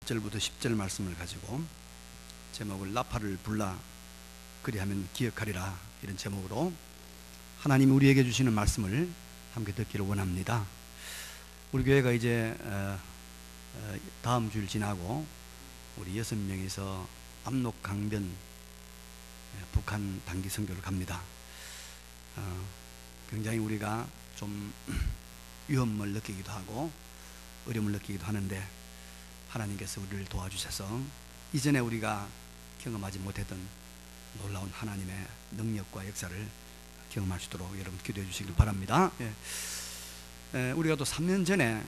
1절부터 10절 말씀을 가지고 제목을 나팔을 불라 그리하면 기억하리라, 이런 제목으로 하나님이 우리에게 주시는 말씀을 함께 듣기를 원합니다. 우리 교회가 이제 다음 주일 지나고 우리 6명이서 압록 강변 북한 단기 선교를 갑니다. 굉장히 우리가 좀 위험을 느끼기도 하고 어려움을 느끼기도 하는데, 하나님께서 우리를 도와주셔서 이전에 우리가 경험하지 못했던 놀라운 하나님의 능력과 역사를 경험할 수 있도록 여러분 기도해 주시길 바랍니다. 우리가 또 3년 전에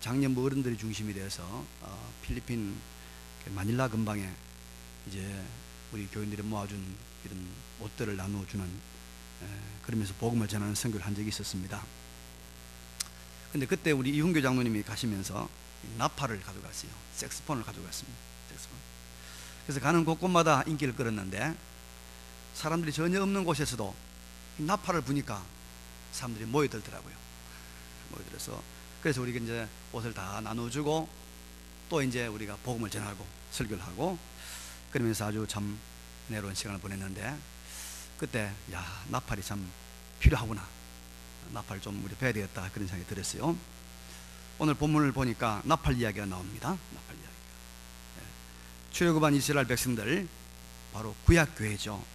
장년부 어른들이 중심이 되어서 필리핀 마닐라 근방에 이제 우리 교인들이 모아준 이런 옷들을 나누어주는, 그러면서 복음을 전하는 선교를 한 적이 있었습니다. 근데 그때 우리 이훈교 장로님이 가시면서 나팔을 가져갔어요. 색스폰을 가져갔습니다. 색스폰. 그래서 가는 곳곳마다 인기를 끌었는데, 사람들이 전혀 없는 곳에서도 나팔을 부니까 사람들이 모여들더라고요. 모여들어서 그래서 우리가 이제 옷을 다 나눠주고 또 이제 우리가 복음을 전하고 설교를 하고 그러면서 아주 참 은혜로운 시간을 보냈는데, 그때 나팔이 참 필요하구나, 나팔 좀 우리 배워야 되겠다, 그런 생각이 들었어요. 오늘 본문을 보니까 나팔 이야기가 나옵니다. 나팔 이야기. 출애굽한 이스라엘 백성들, 바로 구약교회죠.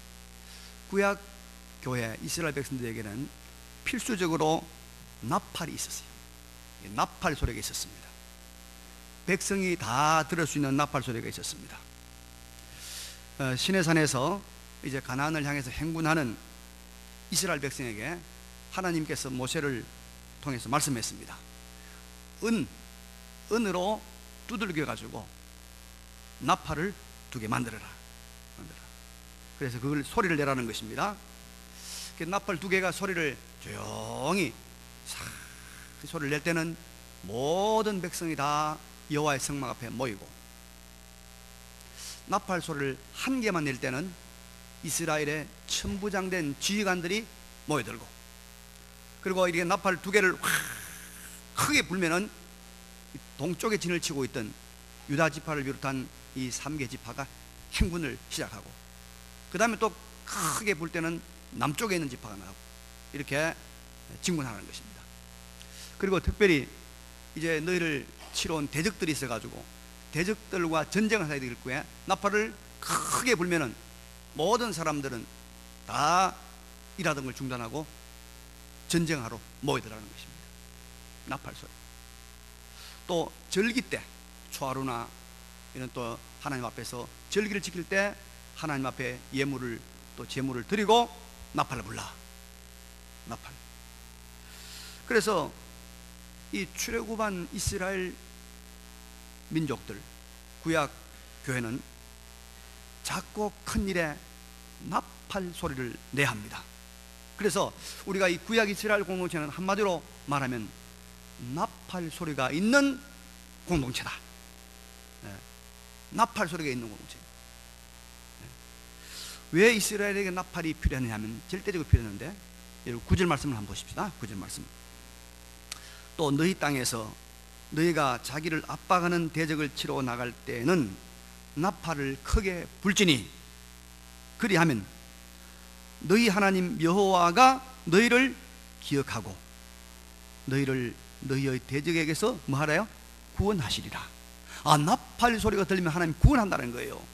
구약교회 이스라엘 백성들에게는 필수적으로 나팔이 있었어요. 나팔 소리가 있었습니다. 백성이 다 들을 수 있는 나팔 소리가 있었습니다. 시내산에서 이제 가나안을 향해서 행군하는 이스라엘 백성에게 하나님께서 모세를 통해서 말씀했습니다. 은으로 두들겨 가지고 나팔을 2개 만들어라. 그래서 그걸 소리를 내라는 것입니다. 나팔 2개가 소리를 조용히 싹 소리를 낼 때는 모든 백성이 다 여호와의 성막 앞에 모이고, 나팔 소리를 1개만 낼 때는 이스라엘의 천부장된 지휘관들이 모여들고, 그리고 이렇게 나팔 2개를 확 크게 불면은 동쪽에 진을 치고 있던 유다 지파를 비롯한 이 3개 지파가 행군을 시작하고, 그 다음에 또 크게 불 때는 남쪽에 있는 지파가 나오고, 이렇게 진군하는 것입니다. 그리고 특별히 이제 너희를 치러 온 대적들이 있어가지고 대적들과 전쟁을 해야 될 거에 나팔을 크게 불면은 모든 사람들은 다 일하던 걸 중단하고 전쟁하러 모이더라는 것입니다. 나팔 소리. 또 절기 때 초하루나 이런 또 하나님 앞에서 절기를 지킬 때 하나님 앞에 예물을 또 제물을 드리고 나팔을 불라. 나팔. 그래서 이 출애굽한 이스라엘 민족들, 구약 교회는 작고 큰 일에 나팔 소리를 내야 합니다. 그래서 우리가 이 구약 이스라엘 공동체는 한마디로 말하면 나팔 소리가 있는 공동체다. 나팔 소리가 있는 공동체. 왜 이스라엘에게 나팔이 필요하냐면 절대적으로 필요했는데, 9절 말씀을 한번 보십시다. 9절 말씀. 또 너희 땅에서 너희가 자기를 압박하는 대적을 치러 나갈 때는 나팔을 크게 불지니, 그리하면 너희 하나님 여호와가 너희를 기억하고 너희를 너희의 대적에게서 뭐하래요? 구원하시리라. 나팔 소리가 들리면 하나님 구원한다는 거예요.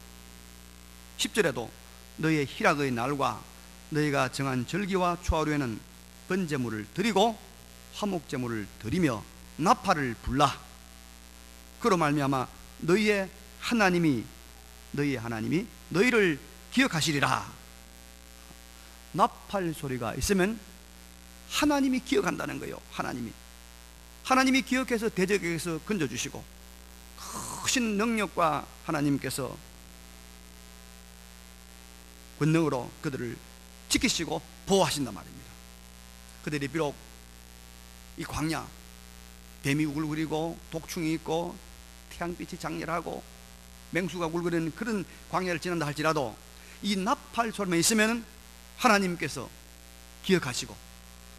10절에도 너희의 희락의 날과 너희가 정한 절기와 초하루에는 번제물을 드리고 화목제물을 드리며 나팔을 불라. 그로 말미암아 너희의 하나님이 너희를 기억하시리라. 나팔 소리가 있으면 하나님이 기억한다는 거예요. 하나님이 기억해서 대적에게서 건져주시고 크신 능력과 하나님께서 권능으로 그들을 지키시고 보호하신단 말입니다. 그들이 비록 이 광야, 뱀이 우글거리고 독충이 있고 태양빛이 장렬하고 맹수가 굴거리는 그런 광야를 지난다 할지라도 이 나팔 소리만 있으면 하나님께서 기억하시고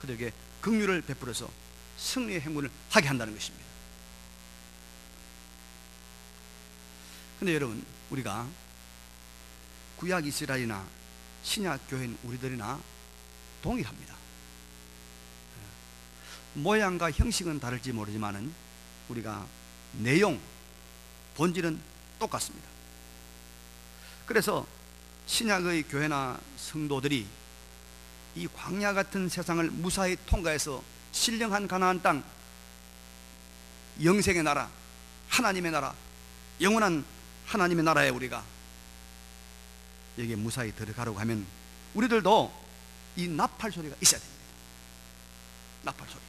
그들에게 긍휼을 베풀어서 승리의 행운을 하게 한다는 것입니다. 근데 여러분, 우리가 구약 이스라엘이나 신약 교회인 우리들이나 동일합니다. 모양과 형식은 다를지 모르지만은 우리가 내용, 본질은 똑같습니다. 그래서 신약의 교회나 성도들이 이 광야 같은 세상을 무사히 통과해서 신령한 가나안 땅, 영생의 나라, 하나님의 나라, 영원한 하나님의 나라에 우리가 여기에 무사히 들어가려고 하면 우리들도 이 나팔 소리가 있어야 됩니다. 나팔 소리.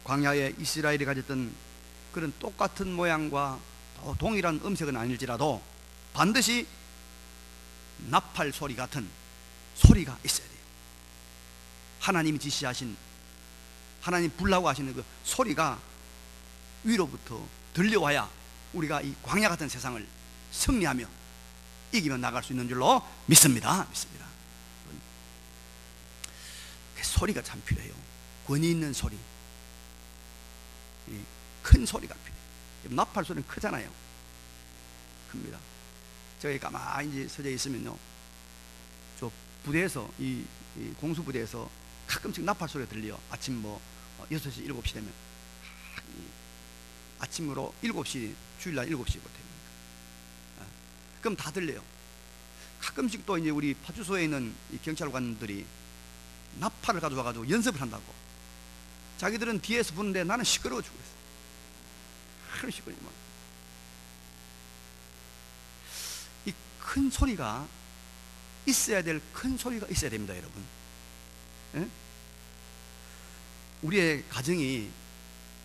광야에 이스라엘이 가졌던 그런 똑같은 모양과 동일한 음색은 아닐지라도 반드시 나팔 소리 같은 소리가 있어야 돼요. 하나님이 지시하신, 하나님 불라고 하시는 그 소리가 위로부터 들려와야 우리가 이 광야 같은 세상을 승리하며 이기며 나갈 수 있는 줄로 믿습니다. 그 소리가 참 필요해요. 권위 있는 소리, 큰 소리가 필요해요. 나팔 소리는 크잖아요. 큽니다. 저기 가만히 이제 서져 있으면요, 저 부대에서 이 공수부대에서 가끔씩 나팔 소리가 들려요. 아침 6시, 7시 되면 아침으로 7시, 주일날 7시부터 그럼 다 들려요. 가끔씩 또 이제 우리 파주소에 있는 이 경찰관들이 나팔을 가져와가지고 연습을 한다고. 자기들은 뒤에서 부는데 나는 시끄러워 죽겠어. 하루 시끄러워. 이 큰 소리가 있어야 될 큰 소리가 있어야 됩니다, 여러분. 예? 우리의 가정이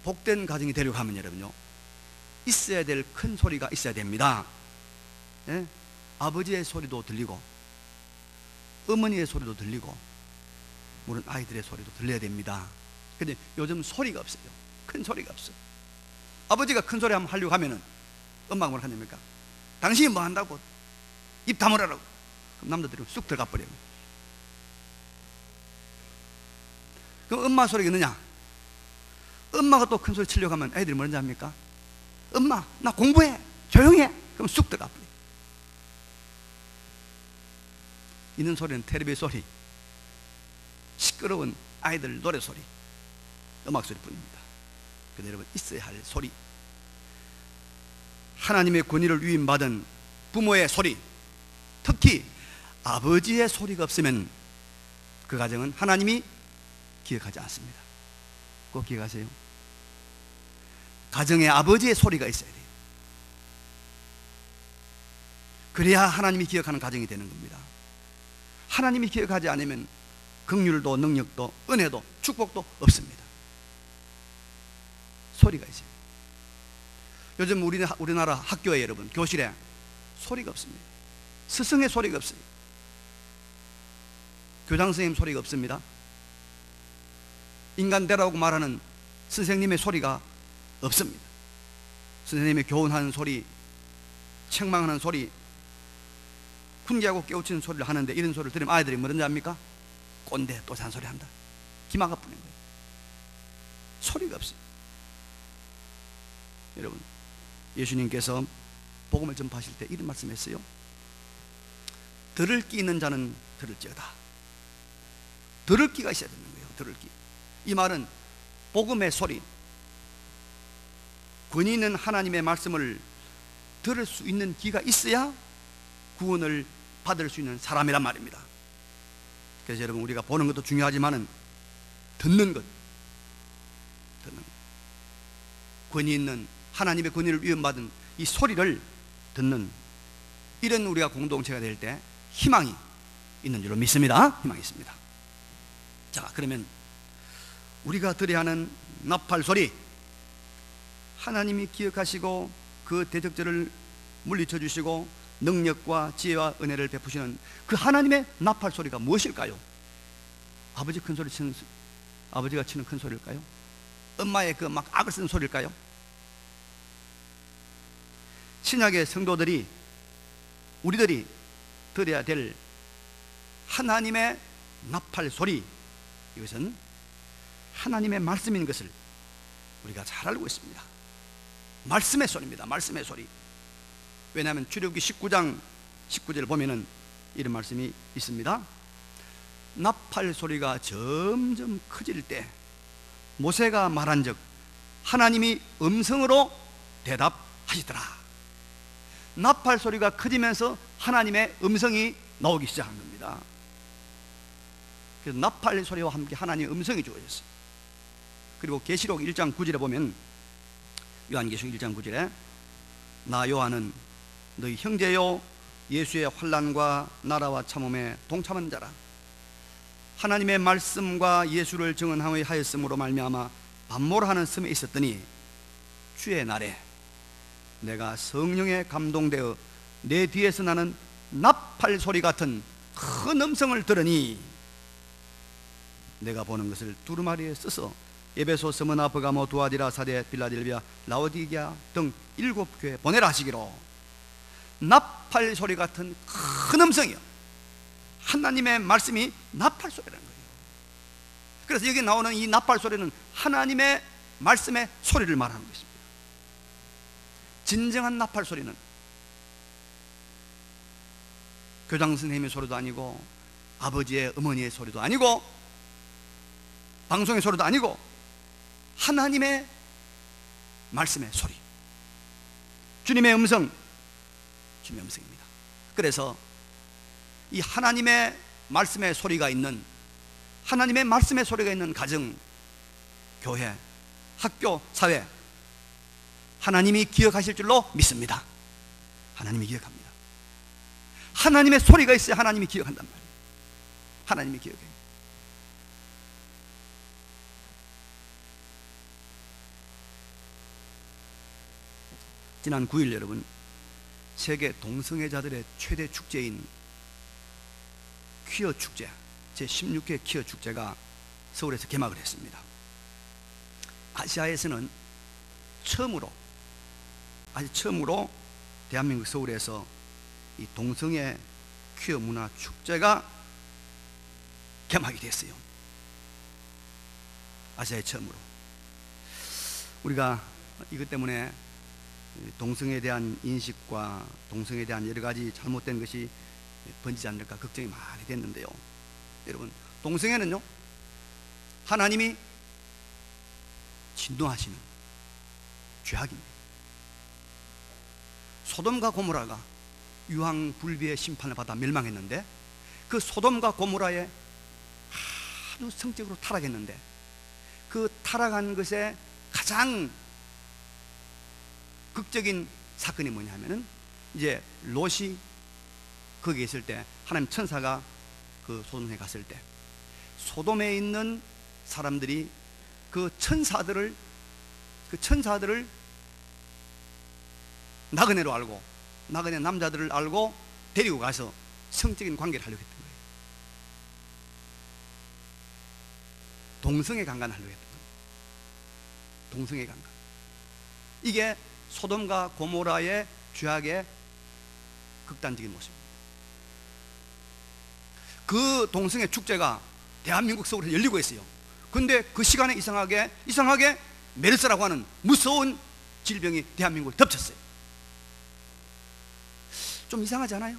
복된 가정이 되려고 하면 여러분요, 있어야 될 큰 소리가 있어야 됩니다. 예? 아버지의 소리도 들리고 어머니의 소리도 들리고 물론 아이들의 소리도 들려야 됩니다. 근데 요즘 소리가 없어요. 큰 소리가 없어요. 아버지가 큰 소리 한번 하려고 하면은 엄마가 뭐라 하냐니까, 당신이 뭐 한다고 입 다물으라고. 그럼 남자들이 쑥 들어가 버려요. 그럼 엄마 소리가 있느냐? 엄마가 또 큰 소리 치려고 하면 애들이 뭐라는지 압니까? 엄마 나 공부해, 조용해. 그럼 쑥 들어가 버려요. 있는 소리는 텔레비 소리, 시끄러운 아이들 노래 소리, 음악 소리뿐입니다. 그런데 여러분, 있어야 할 소리, 하나님의 권위를 위임받은 부모의 소리, 특히 아버지의 소리가 없으면 그 가정은 하나님이 기억하지 않습니다. 꼭 기억하세요. 가정에 아버지의 소리가 있어야 돼요. 그래야 하나님이 기억하는 가정이 되는 겁니다. 하나님이 기억하지 않으면 긍휼도 능력도 은혜도 축복도 없습니다. 소리가 있어요. 요즘 우리나라 학교에 여러분, 교실에 소리가 없습니다. 스승의 소리가 없어요. 교장 선생님 소리가 없습니다. 인간대라고 말하는 선생님의 소리가 없습니다. 선생님의 교훈하는 소리, 책망하는 소리, 훈계하고 깨우치는 소리를 하는데, 이런 소리를 들으면 아이들이 뭐든지 압니까? 꼰대 또 잔소리 한다. 기마가 뿌는 거예요. 소리가 없어요. 여러분, 예수님께서 복음을 전파하실 때 이런 말씀했어요. 들을 귀 있는 자는 들을지어다. 들을 귀가 있어야 되는 거예요. 들을 귀. 이 말은 복음의 소리, 권위 있는 하나님의 말씀을 들을 수 있는 귀가 있어야 구원을 받을 수 있는 사람이란 말입니다. 그래서 여러분, 우리가 보는 것도 중요하지만은 듣는 것, 권위 있는 하나님의 권위를 위임받은 이 소리를 듣는, 이런 우리가 공동체가 될 때 희망이 있는 줄로 믿습니다. 희망이 있습니다. 자, 그러면 우리가 들어야 하는 나팔 소리, 하나님이 기억하시고 그 대적들을 물리쳐 주시고 능력과 지혜와 은혜를 베푸시는 그 하나님의 나팔 소리가 무엇일까요? 아버지가 치는 큰 소리일까요? 엄마의 그 막 악을 쓰는 소리일까요? 신약의 성도들이, 우리들이 들어야 될 하나님의 나팔 소리, 이것은 하나님의 말씀인 것을 우리가 잘 알고 있습니다. 말씀의 소리입니다. 말씀의 소리. 왜냐하면 출애굽기 19장 19절 보면은 이런 말씀이 있습니다. 나팔 소리가 점점 커질 때 모세가 말한즉 하나님이 음성으로 대답하시더라. 나팔 소리가 커지면서 하나님의 음성이 나오기 시작한 겁니다. 그래서 나팔 소리와 함께 하나님의 음성이 주어졌어요. 그리고 계시록 1장 9절에 보면, 요한계시록 1장 9절에 나 요한은 너희 형제요 예수의 환난과 나라와 참음에 동참한 자라. 하나님의 말씀과 예수를 증언하였음으로 말미암아 반모하는 섬에 있었더니 주의 날에 내가 성령에 감동되어 내 뒤에서 나는 나팔 소리 같은 큰 음성을 들으니 내가 보는 것을 두루마리에 써서 에베소, 스무나, 버가모, 두아디라, 사데, 빌라델비아, 라오디게아 등 7교회에 보내라 하시기로. 나팔 소리 같은 큰 음성이요, 하나님의 말씀이 나팔 소리라는 거예요. 그래서 여기 나오는 이 나팔 소리는 하나님의 말씀의 소리를 말하는 것입니다. 진정한 나팔 소리는 교장 선생님의 소리도 아니고 아버지의 어머니의 소리도 아니고 방송의 소리도 아니고 하나님의 말씀의 소리, 주님의 음성, 주님의 음성입니다. 그래서 이 하나님의 말씀의 소리가 있는, 하나님의 말씀의 소리가 있는 가정, 교회, 학교, 사회, 하나님이 기억하실 줄로 믿습니다. 하나님이 기억합니다. 하나님의 소리가 있어야 하나님이 기억한단 말이에요. 하나님이 기억해요. 지난 9일 여러분, 세계 동성애자들의 최대 축제인 퀴어 축제, 제16회 퀴어 축제가 서울에서 개막을 했습니다. 아시아에서는 처음으로 대한민국 서울에서 이 동성애 퀴어 문화 축제가 개막이 됐어요. 아시아의 처음으로. 우리가 이것 때문에 동성애에 대한 인식과 동성애에 대한 여러 가지 잘못된 것이 번지지 않을까 걱정이 많이 됐는데요. 여러분, 동성애는요, 하나님이 진노하시는 죄악입니다. 소돔과 고모라가 유황불비의 심판을 받아 멸망했는데, 그 소돔과 고모라의 아주 성적으로 타락했는데, 그 타락한 것에 가장 극적인 사건이 뭐냐면은, 이제 롯이 거기에 있을 때 하나님 천사가 그 소돔에 갔을 때 소돔에 있는 사람들이 그 천사들을 나그네로 알고, 나그네 남자들을 알고 데리고 가서 성적인 관계를 하려고 했던 거예요. 동성애 강간하려고 했던 거예요. 동성애 강간. 이게 소돔과 고모라의 죄악의 극단적인 모습입니다. 그 동성애 축제가 대한민국 서울에서 열리고 있어요. 근데 그 시간에 이상하게 메르스라고 하는 무서운 질병이 대한민국을 덮쳤어요. 좀 이상하지 않아요?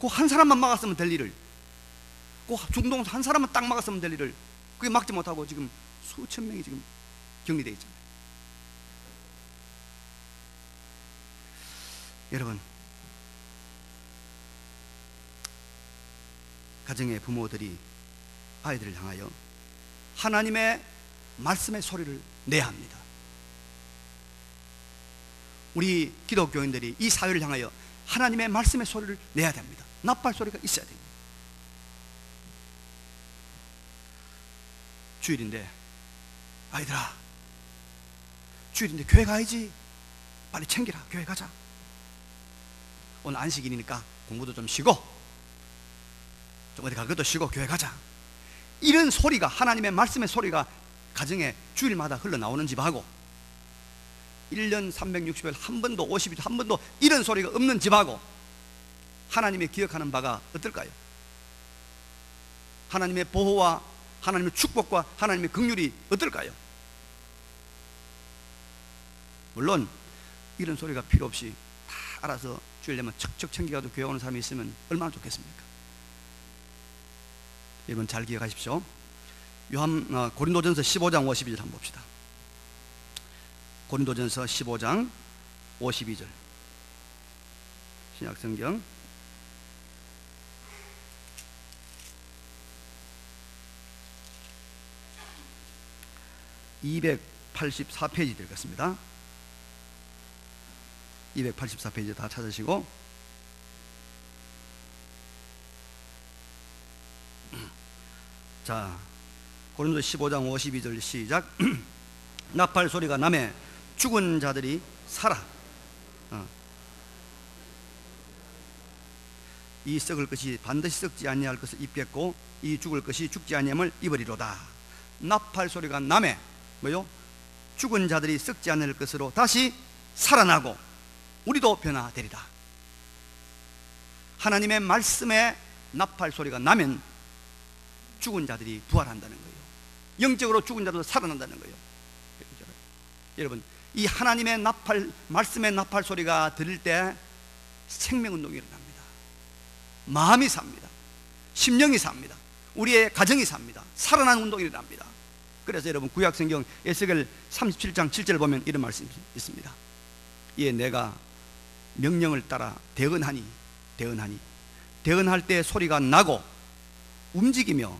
그 한 사람만 막았으면 될 일을, 그 중동 한 사람만 딱 막았으면 될 일을, 그게 막지 못하고 지금 수천 명이 지금 격리되어 있잖아요. 여러분, 가정의 부모들이 아이들을 향하여 하나님의 말씀의 소리를 내야 합니다. 우리 기독교인들이 이 사회를 향하여 하나님의 말씀의 소리를 내야 됩니다. 나팔 소리가 있어야 됩니다. 주일인데, 아이들아, 주일인데 교회 가야지, 빨리 챙기라, 교회 가자. 오늘 안식일이니까 공부도 좀 쉬고 좀 어디 갈 것도 쉬고 교회 가자. 이런 소리가, 하나님의 말씀의 소리가 가정에 주일마다 흘러나오는 집하고 1년 360일 한 번도, 50일 한 번도 이런 소리가 없는 집하고 하나님이 기억하는 바가 어떨까요? 하나님의 보호와 하나님의 축복과 하나님의 긍휼이 어떨까요? 물론 이런 소리가 필요 없이 다 알아서 주려면 척척 챙겨가도 교회 오는 사람이 있으면 얼마나 좋겠습니까? 여러분 잘 기억하십시오. 고린도전서 15장 52절 한번 봅시다. 고린도전서 15장 52절 신약성경 284페이지 되겠습니다. 284페이지 다 찾으시고 자, 고린도 15장 52절 시작. 나팔 소리가 나매 죽은 자들이 살아. 이 썩을 것이 반드시 썩지 아니할 것을 입겠고 이 죽을 것이 죽지 아니함을 입으리로다. 나팔 소리가 나매 뭐요? 죽은 자들이 썩지 않을 것으로 다시 살아나고 우리도 변화되리다. 하나님의 말씀에 나팔 소리가 나면 죽은 자들이 부활한다는 거예요. 영적으로 죽은 자도 살아난다는 거예요. 여러분, 이 하나님의 나팔, 말씀의 나팔 소리가 들릴 때 생명운동이 일어납니다. 마음이 삽니다. 심령이 삽니다. 우리의 가정이 삽니다. 살아나는 운동이 일어납니다. 그래서 여러분 구약성경 에스겔 37장 7절 보면 이런 말씀이 있습니다. 이에 내가 명령을 따라 대언하니 대언할 때 소리가 나고 움직이며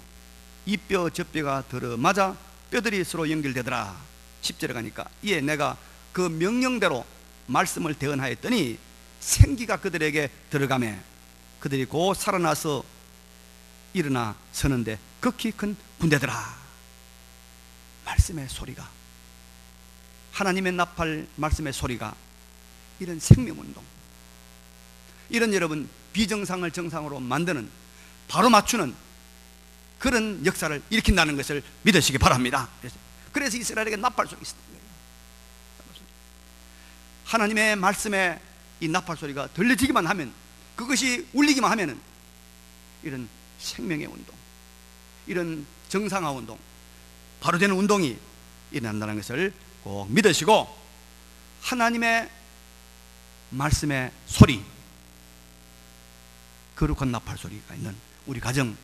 이 뼈 저 뼈가 들어맞아 뼈들이 서로 연결되더라. 10절에 가니까 이에 내가 그 명령대로 말씀을 대언하였더니 생기가 그들에게 들어가매 그들이 곧 살아나서 일어나 서는데 극히 큰 군대더라. 말씀의 소리가, 하나님의 나팔 말씀의 소리가 이런 생명운동, 이런 여러분 비정상을 정상으로 만드는, 바로 맞추는 그런 역사를 일으킨다는 것을 믿으시기 바랍니다. 그래서 이스라엘에게 나팔 소리가 있었던 거예요. 하나님의 말씀에 이 나팔 소리가 들려지기만 하면, 그것이 울리기만 하면은 이런 생명의 운동, 이런 정상화 운동, 바로 되는 운동이 일어난다는 것을 꼭 믿으시고, 하나님의 말씀의 소리, 거룩한 나팔 소리가 있는 우리 가정,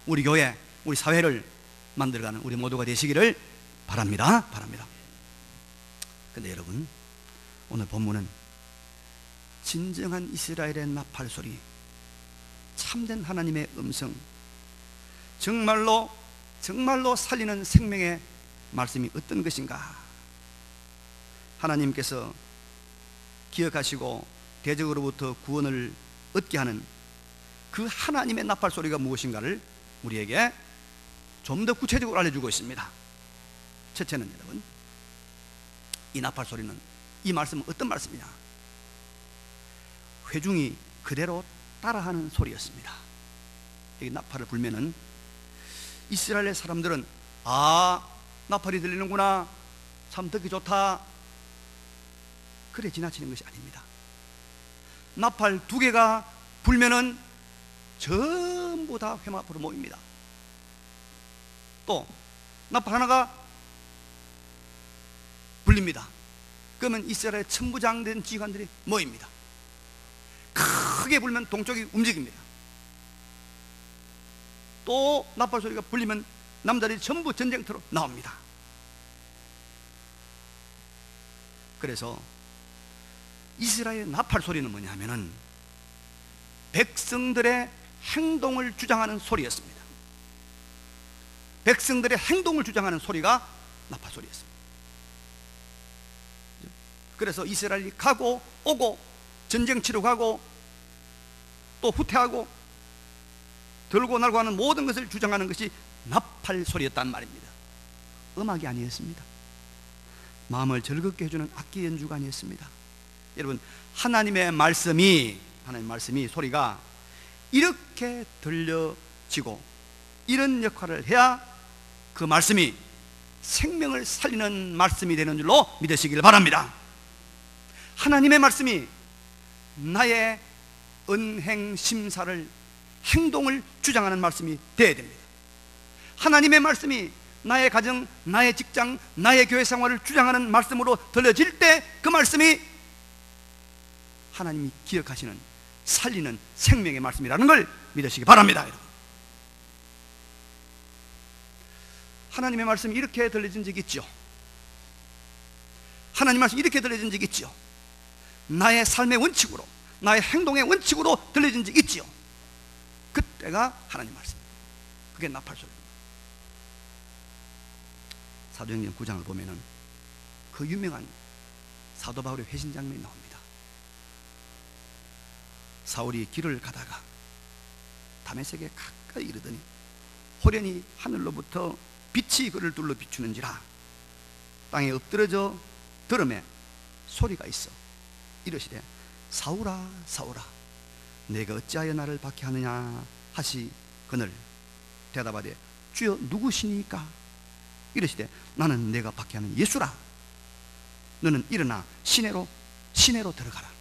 우리 교회, 우리 사회를 만들어가는 우리 모두가 되시기를 바랍니다. 근데 여러분, 오늘 본문은 진정한 이스라엘의 나팔 소리, 참된 하나님의 음성, 정말로 살리는 생명의 말씀이 어떤 것인가, 하나님께서 기억하시고 대적으로부터 구원을 얻게 하는 그 하나님의 나팔 소리가 무엇인가를 우리에게 좀 더 구체적으로 알려주고 있습니다. 첫째는 여러분, 이 나팔 소리는, 이 말씀은 어떤 말씀이냐, 회중이 그대로 따라하는 소리였습니다. 이 나팔을 불면은 이스라엘의 사람들은 나팔이 들리는구나, 참 듣기 좋다, 그래 지나치는 것이 아닙니다. 나팔 2개가 불면은 전부 다 회막 앞으로 모입니다. 또 나팔 하나가 불립니다. 그러면 이스라엘 천부장된 지휘관들이 모입니다. 크게 불면 동쪽이 움직입니다. 또 나팔 소리가 불리면 남자들이 전부 전쟁터로 나옵니다. 그래서 이스라엘의 나팔 소리는 뭐냐 하면은 백성들의 행동을 주장하는 소리였습니다. 백성들의 행동을 주장하는 소리가 나팔 소리였습니다. 그래서 이스라엘이 가고 오고 전쟁 치러 가고 또 후퇴하고 들고 날고 하는 모든 것을 주장하는 것이 나팔 소리였단 말입니다. 음악이 아니었습니다. 마음을 즐겁게 해주는 악기 연주가 아니었습니다. 여러분, 하나님의 말씀이 소리가 이렇게 들려지고 이런 역할을 해야 그 말씀이 생명을 살리는 말씀이 되는 줄로 믿으시길 바랍니다. 하나님의 말씀이 나의 은행 심사를, 행동을 주장하는 말씀이 되어야 됩니다. 하나님의 말씀이 나의 가정, 나의 직장, 나의 교회 생활을 주장하는 말씀으로 들려질 때 그 말씀이 하나님이 기억하시는 살리는 생명의 말씀이라는 걸 믿으시기 바랍니다. 여러분, 하나님의 말씀이 이렇게 들려진 적이 있죠. 하나님의 말씀이 이렇게 들려진 적이 있죠. 나의 삶의 원칙으로, 나의 행동의 원칙으로 들려진 적이 있지요. 그때가 하나님 말씀, 그게 나팔소리입니다. 사도행전 9장을 보면은 그 유명한 사도 바울의 회신 장면이 나옵니다. 사울이 길을 가다가 다메섹에 가까이 이르더니 호련히 하늘로부터 빛이 그를 둘러 비추는지라 땅에 엎드러져 들음에 소리가 있어 이르시되 사울아 사울아 내가 어찌하여 나를 박해하느냐 하시 그늘 대답하되 주여 누구시니까 이르시되 나는 내가 박해하는 예수라 너는 일어나 시내로 들어가라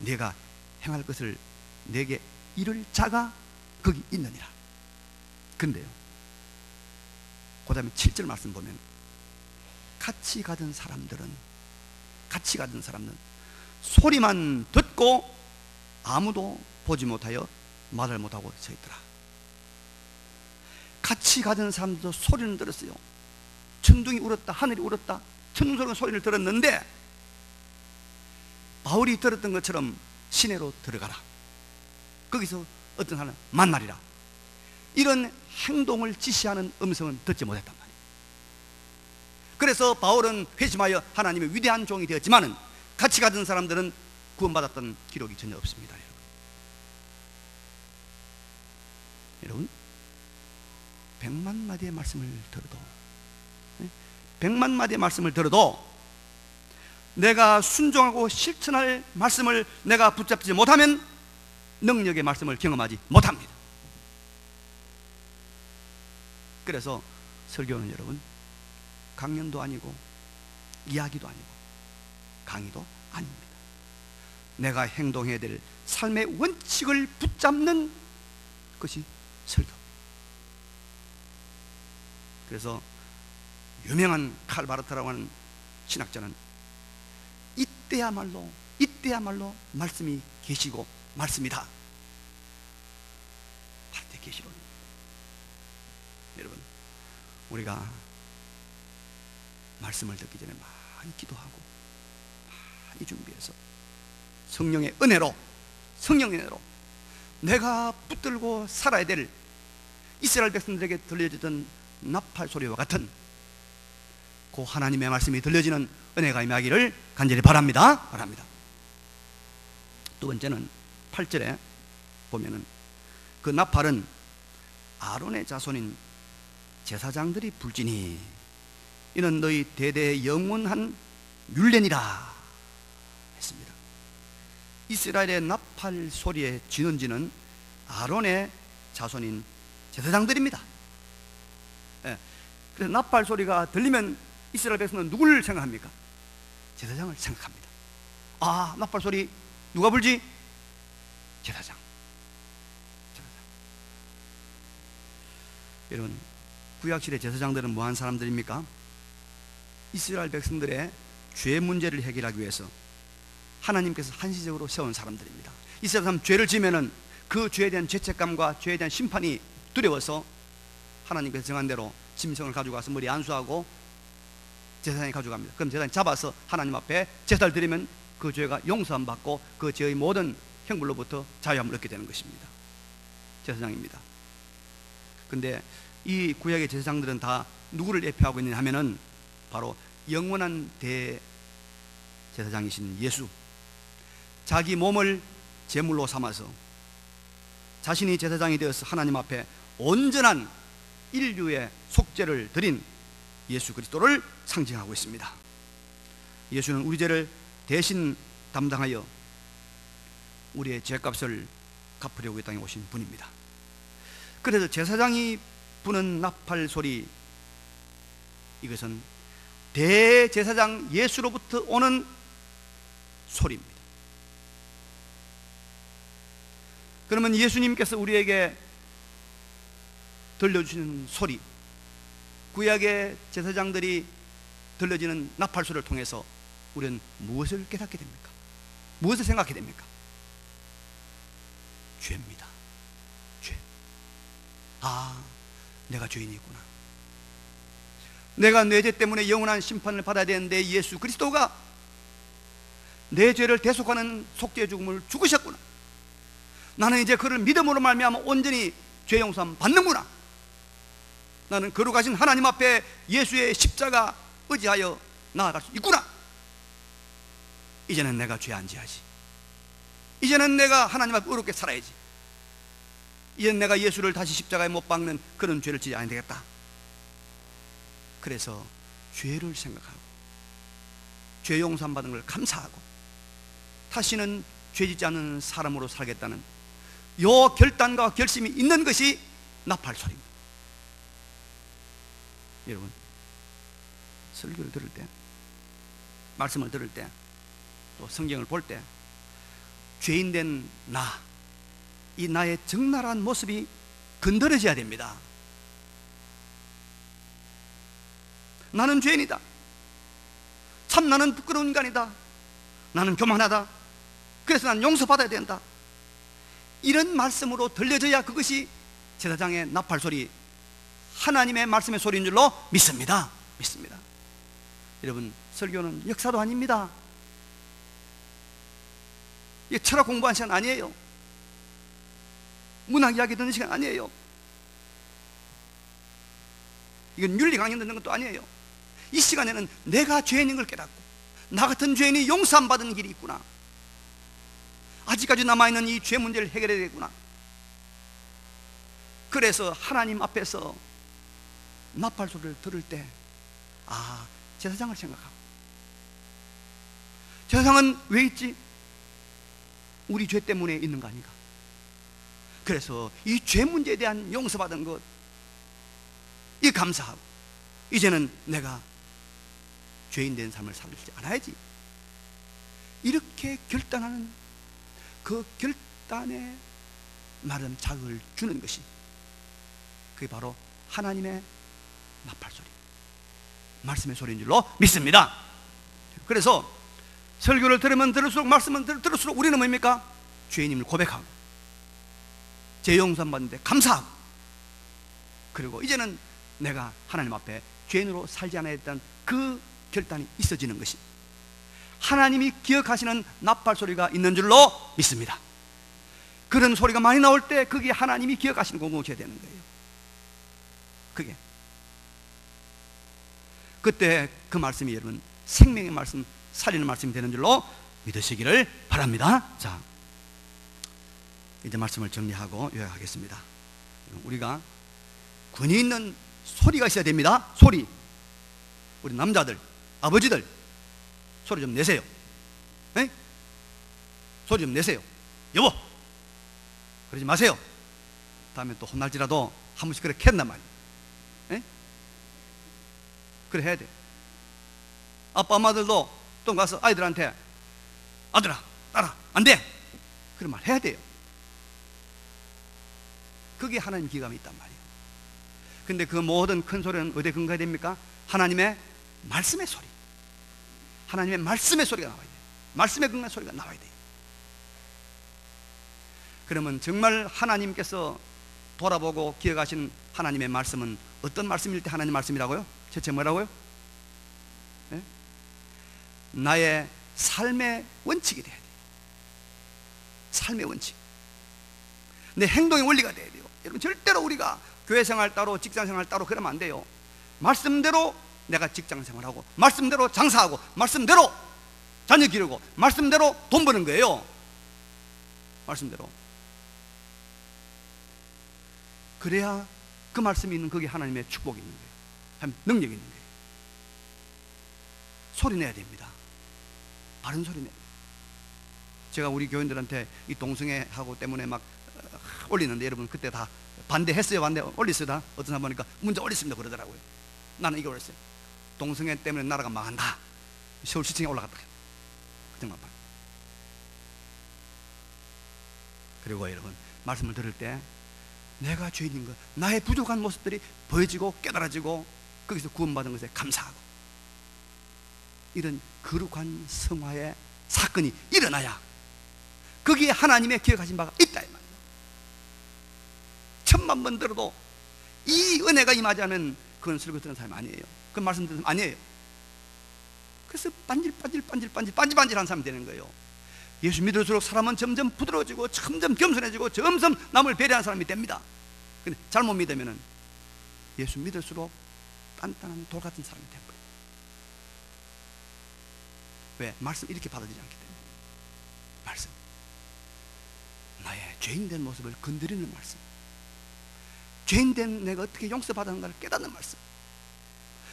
내가 행할 것을 내게 이를 자가 거기 있느니라. 근데요 그 다음에 7절 말씀 보면 같이 가던 사람들은 소리만 듣고 아무도 보지 못하여 말을 못하고 서 있더라. 같이 가던 사람들도 소리는 들었어요. 천둥이 울었다, 하늘이 울었다, 천둥 소리를 들었는데 바울이 들었던 것처럼 시내로 들어가라, 거기서 어떤 사람을 만나리라, 이런 행동을 지시하는 음성은 듣지 못했단 말이에요. 그래서 바울은 회심하여 하나님의 위대한 종이 되었지만은 같이 가던 사람들은 구원받았던 기록이 전혀 없습니다. 여러분, 100만 마디의 말씀을 들어도 내가 순종하고 실천할 말씀을 내가 붙잡지 못하면 능력의 말씀을 경험하지 못합니다. 그래서 설교는 여러분 강연도 아니고 이야기도 아니고 강의도 아닙니다. 내가 행동해야 될 삶의 원칙을 붙잡는 것이 설교. 그래서 유명한 칼 바르트라고 하는 신학자는 이때야말로 말씀이 계시고 말씀이다 할 때 계시론입니다. 여러분, 우리가 말씀을 듣기 전에 많이 기도하고 많이 준비해서 성령의 은혜로 내가 붙들고 살아야 될 이스라엘 백성들에게 들려주던 나팔 소리와 같은 그 하나님의 말씀이 들려지는 은혜가 임하기를 간절히 바랍니다. 두 번째는 8절에 보면은 그 나팔은 아론의 자손인 제사장들이 불지니 이는 너희 대대의 영원한 율례니라 했습니다. 이스라엘의 나팔 소리의 진원지는 아론의 자손인 제사장들입니다. 그래서 나팔 소리가 들리면 이스라엘 백성은 누구를 생각합니까? 제사장을 생각합니다. 아, 나팔 소리 누가 불지? 제사장. 여러분, 구약시대 제사장들은 뭐한 사람들입니까? 이스라엘 백성들의 죄 문제를 해결하기 위해서 하나님께서 한시적으로 세운 사람들입니다. 이스라엘 사람 죄를 지면은 그 죄에 대한 죄책감과 죄에 대한 심판이 두려워서 하나님께서 정한 대로 짐승을 가지고 가서 머리 안수하고 제사장이 가져갑니다. 그럼 제사장이 잡아서 하나님 앞에 제사를 드리면 그 죄가 용서함 받고 그 죄의 모든 형벌로부터 자유함을 얻게 되는 것입니다. 제사장입니다. 근데 이 구약의 제사장들은 다 누구를 예표하고 있느냐 하면은 바로 영원한 대제사장이신 예수, 자기 몸을 제물로 삼아서 자신이 제사장이 되어서 하나님 앞에 온전한 인류의 속죄를 드린 예수 그리스도를 상징하고 있습니다. 예수는 우리 죄를 대신 담당하여 우리의 죄값을 갚으려고 이 땅에 오신 분입니다. 그래서 제사장이 부는 나팔 소리, 이것은 대제사장 예수로부터 오는 소리입니다. 그러면 예수님께서 우리에게 들려주시는 소리, 구약의 제사장들이 들려지는 나팔 소리를 통해서 우리는 무엇을 깨닫게 됩니까? 무엇을 생각해야 됩니까? 죄입니다. 죄. 아, 내가 죄인이구나. 내가 내 죄 때문에 영원한 심판을 받아야 되는데 예수 그리스도가 내 죄를 대속하는 속죄 죽음을 죽으셨구나. 나는 이제 그를 믿음으로 말미암아 온전히 죄 용서함 받는구나. 나는 거룩하신 하나님 앞에 예수의 십자가 의지하여 나아갈 수 있구나. 이제는 내가 죄 안 지하지. 이제는 내가 하나님 앞에 의롭게 살아야지. 이제는 내가 예수를 다시 십자가에 못 박는 그런 죄를 지지 않아야 되겠다. 그래서 죄를 생각하고 죄 용서함 받은 걸 감사하고 다시는 죄 짓지 않는 사람으로 살겠다는 요 결단과 결심이 있는 것이 나팔소리입니다. 여러분, 설교를 들을 때, 말씀을 들을 때, 또 성경을 볼 때 죄인된 나, 이 나의 적나라한 모습이 건드려져야 됩니다. 나는 죄인이다. 참 나는 부끄러운 인간이다. 나는 교만하다. 그래서 난 용서받아야 된다. 이런 말씀으로 들려져야 그것이 제사장의 나팔소리, 하나님의 말씀의 소리인 줄로 믿습니다. 믿습니다. 여러분, 설교는 역사도 아닙니다. 이게 철학 공부하는 시간 아니에요. 문학 이야기 듣는 시간 아니에요. 이건 윤리 강연 듣는 것도 아니에요. 이 시간에는 내가 죄인인 걸 깨닫고 나 같은 죄인이 용서 안 받은 길이 있구나. 아직까지 남아있는 이 죄 문제를 해결해야 되겠구나. 그래서 하나님 앞에서 나팔 소리를 들을 때, 아, 제사장을 생각하고, 제사장은 왜 있지? 우리 죄 때문에 있는 거 아닌가? 그래서 이 죄 문제에 대한 용서받은 것, 이 감사하고, 이제는 내가 죄인 된 삶을 살지 않아야지. 이렇게 결단하는 그 결단에 나름 자극을 주는 것이, 그게 바로 하나님의 나팔소리, 말씀의 소리인 줄로 믿습니다. 그래서 설교를 들으면 들을수록, 말씀을 들을수록 우리는 뭡니까? 죄인임을 고백하고 죄 용서 받는데 감사하고, 그리고 이제는 내가 하나님 앞에 죄인으로 살지 않아야 했던 그 결단이 있어지는 것이 하나님이 기억하시는 나팔소리가 있는 줄로 믿습니다. 그런 소리가 많이 나올 때 그게 하나님이 기억하시는 공동체가 되는 거예요. 그게 그때 그 말씀이 여러분 생명의 말씀, 살리는 말씀이 되는 줄로 믿으시기를 바랍니다. 자, 이제 말씀을 정리하고 요약하겠습니다. 우리가 권위 있는 소리가 있어야 됩니다. 소리. 우리 남자들, 아버지들 소리 좀 내세요. 에? 소리 좀 내세요. 여보, 그러지 마세요. 다음에 또 혼날지라도 한 번씩 그렇게 했단 말이에요. 에? 그래 해야 돼. 아빠 엄마들도 또 가서 아이들한테 아들아 따라 안 돼, 그런 말 해야 돼요. 그게 하나님 기감이 있단 말이에요. 근데 그 모든 큰 소리는 어디에 근거해야 됩니까? 하나님의 말씀의 소리, 하나님의 말씀의 소리가 나와야 돼요. 말씀의 근거한 소리가 나와야 돼요. 그러면 정말 하나님께서 돌아보고 기억하신 하나님의 말씀은 어떤 말씀일 때 하나님 말씀이라고요? 대체 뭐라고요? 네? 나의 삶의 원칙이 돼야 돼요. 삶의 원칙, 내 행동의 원리가 돼야 돼요. 여러분, 절대로 우리가 교회 생활 따로 직장 생활 따로 그러면 안 돼요. 말씀대로 내가 직장 생활하고, 말씀대로 장사하고, 말씀대로 자녀 기르고, 말씀대로 돈 버는 거예요. 말씀대로. 그래야 그 말씀이 있는 거기에 하나님의 축복이 있는 거예요. 능력이 있는 거예요. 소리 내야 됩니다. 바른 소리 내야 돼요. 제가 우리 교인들한테 이 동성애하고 때문에 막 올리는데, 여러분 그때 다 반대했어요? 반대 올렸어요? 다? 어떤 사람 보니까 문자 올렸습니다 그러더라고요. 나는 이거 올렸어요. 동성애 때문에 나라가 망한다. 서울시청에 올라갔다. 정말. 그리고 여러분, 말씀을 들을 때 내가 죄인인 것, 나의 부족한 모습들이 보여지고 깨달아지고 거기서 구원받은 것에 감사하고, 이런 거룩한 성화의 사건이 일어나야 거기에 하나님의 기억하신 바가 있다 이 말이에요. 1000만 번 들어도 이 은혜가 임하지 않으면 그건 설교 듣는 사람이 아니에요. 그 말씀 듣는 사람 아니에요. 그래서 반질반질한 사람이 되는 거예요. 예수 믿을수록 사람은 점점 부드러워지고 점점 겸손해지고 점점 남을 배려하는 사람이 됩니다. 근데 잘못 믿으면 예수 믿을수록 단단한 돌 같은 사람이 되어버려요. 왜? 말씀 이렇게 받아들이지 않기 때문에. 말씀, 나의 죄인된 모습을 건드리는 말씀, 죄인된 내가 어떻게 용서받았는가를 깨닫는 말씀,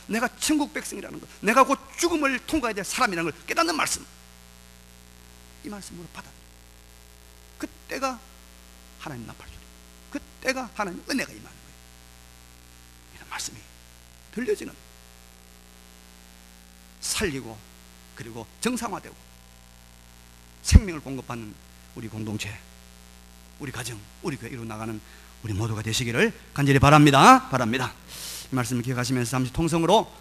내가 천국 백성이라는 것, 내가 곧 죽음을 통과해야 될 사람이라는 걸 깨닫는 말씀, 이 말씀으로 받아들여요. 그때가 하나님 나팔소리, 그때가 하나님 은혜가 임하는 거예요. 이런 말씀이 들려지는, 살리고 그리고 정상화되고 생명을 공급받는 우리 공동체, 우리 가정, 우리 교회 이루어 나가는 우리 모두가 되시기를 간절히 바랍니다. 이 말씀을 기억하시면서 잠시 통성으로